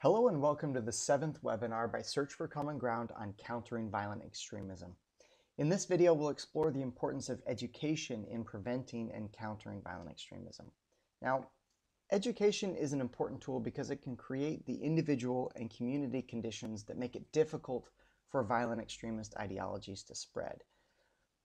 Hello and welcome to the 7th webinar by Search for Common Ground on Countering Violent Extremism. In this video, we'll explore the importance of education in preventing and countering violent extremism. Now, education is an important tool because it can create the individual and community conditions that make it difficult for violent extremist ideologies to spread.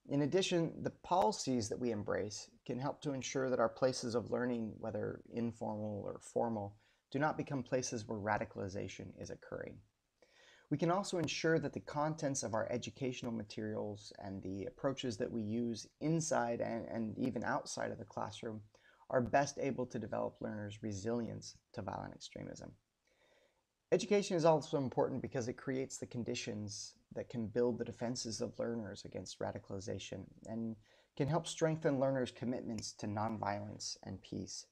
In addition, the policies that we embrace can help to ensure that our places of learning, whether informal or formal, do not become places where radicalization is occurring. We can also ensure that the contents of our educational materials and the approaches that we use inside and even outside of the classroom are best able to develop learners' resilience to violent extremism. Education is also important because it creates the conditions that can build the defenses of learners against radicalization and can help strengthen learners' commitments to nonviolence and peace.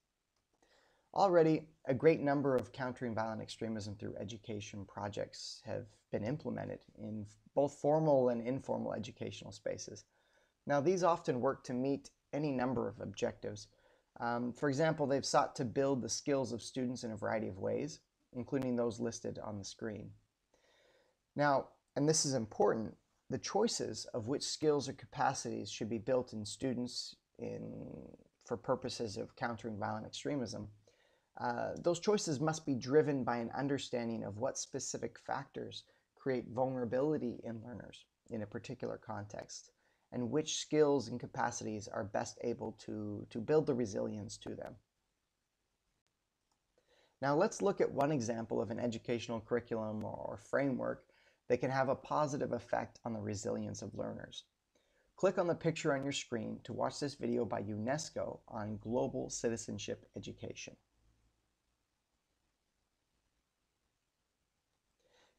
Already, a great number of countering violent extremism through education projects have been implemented in both formal and informal educational spaces. Now, these often work to meet any number of objectives. For example, they've sought to build the skills of students in a variety of ways, including those listed on the screen. Now, and this is important, the choices of which skills or capacities should be built in students for purposes of countering violent extremism. Those choices must be driven by an understanding of what specific factors create vulnerability in learners in a particular context, and which skills and capacities are best able to build the resilience to them. Now let's look at one example of an educational curriculum or framework that can have a positive effect on the resilience of learners. Click on the picture on your screen to watch this video by UNESCO on global citizenship education.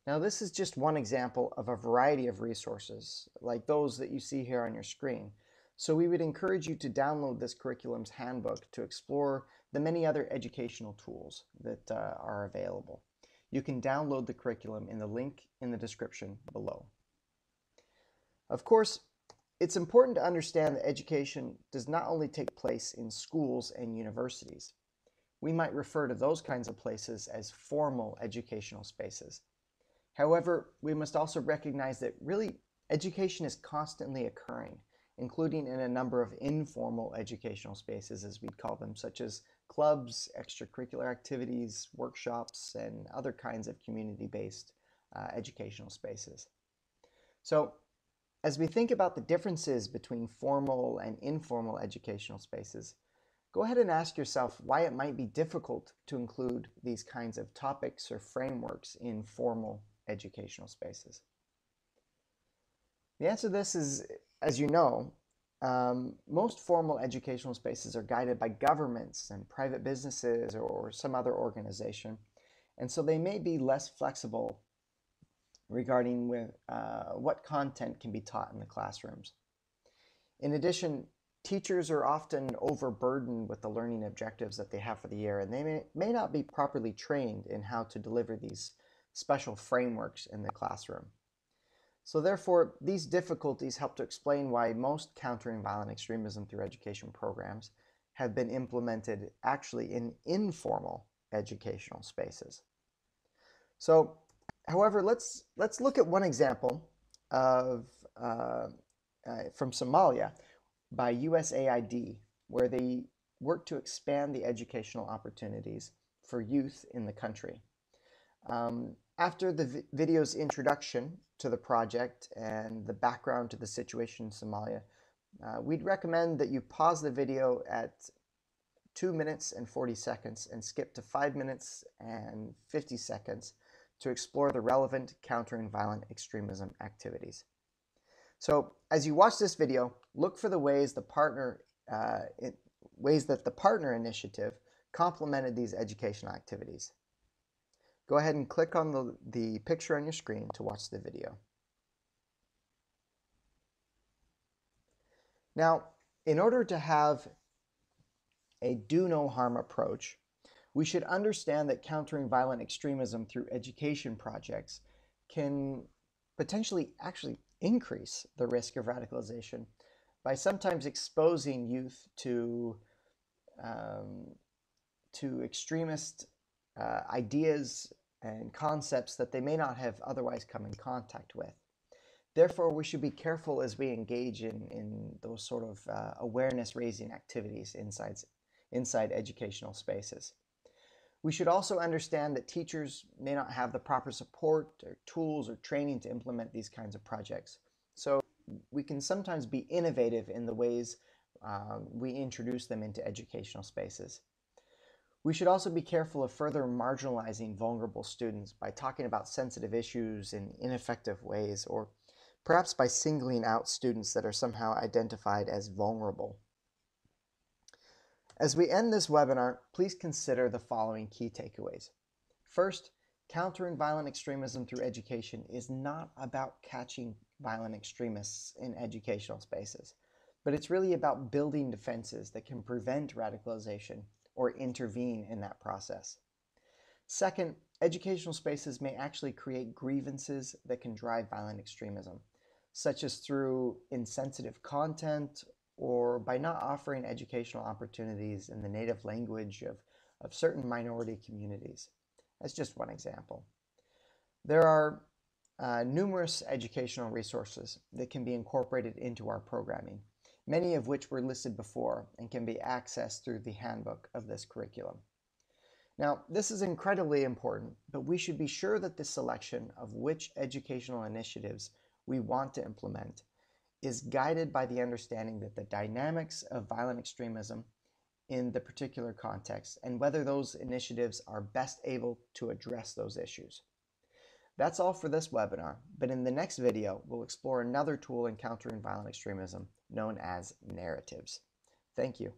Now, this is just one example of a variety of resources, like those that you see here on your screen. So we would encourage you to download this curriculum's handbook to explore the many other educational tools that are available. You can download the curriculum in the link in the description below. Of course, it's important to understand that education does not only take place in schools and universities. We might refer to those kinds of places as formal educational spaces. However, we must also recognize that really education is constantly occurring, including in a number of informal educational spaces, as we'd call them, such as clubs, extracurricular activities, workshops, and other kinds of community-based educational spaces. So, as we think about the differences between formal and informal educational spaces, go ahead and ask yourself why it might be difficult to include these kinds of topics or frameworks in formal educational spaces. The answer to this is, as you know, most formal educational spaces are guided by governments and private businesses or some other organization, and so they may be less flexible regarding what content can be taught in the classrooms. In addition, teachers are often overburdened with the learning objectives that they have for the year, and they may not be properly trained in how to deliver these special frameworks in the classroom. So therefore, these difficulties help to explain why most countering violent extremism through education programs have been implemented actually in informal educational spaces. So, however, let's look at one example of from Somalia by USAID, where they work to expand the educational opportunities for youth in the country. After the video's introduction to the project and the background to the situation in Somalia, we'd recommend that you pause the video at 2 minutes and 40 seconds and skip to 5 minutes and 50 seconds to explore the relevant countering violent extremism activities. So as you watch this video, look for the ways that the partner initiative complemented these educational activities. Go ahead and click on the picture on your screen to watch the video. Now, in order to have a do-no-harm approach, we should understand that countering violent extremism through education projects can potentially actually increase the risk of radicalization by sometimes exposing youth to extremist ideas and concepts that they may not have otherwise come in contact with. Therefore, we should be careful as we engage in those sort of awareness-raising activities inside educational spaces. We should also understand that teachers may not have the proper support or tools or training to implement these kinds of projects. So we can sometimes be innovative in the ways we introduce them into educational spaces. We should also be careful of further marginalizing vulnerable students by talking about sensitive issues in ineffective ways, or perhaps by singling out students that are somehow identified as vulnerable. As we end this webinar, please consider the following key takeaways. First, countering violent extremism through education is not about catching violent extremists in educational spaces, but it's really about building defenses that can prevent radicalization or intervene in that process. Second, educational spaces may actually create grievances that can drive violent extremism, such as through insensitive content or by not offering educational opportunities in the native language of certain minority communities. That's just one example. There are numerous educational resources that can be incorporated into our programming, many of which were listed before and can be accessed through the handbook of this curriculum. Now, this is incredibly important, but we should be sure that the selection of which educational initiatives we want to implement is guided by the understanding that the dynamics of violent extremism in the particular context and whether those initiatives are best able to address those issues. That's all for this webinar, but in the next video, we'll explore another tool in countering violent extremism known as narratives. Thank you.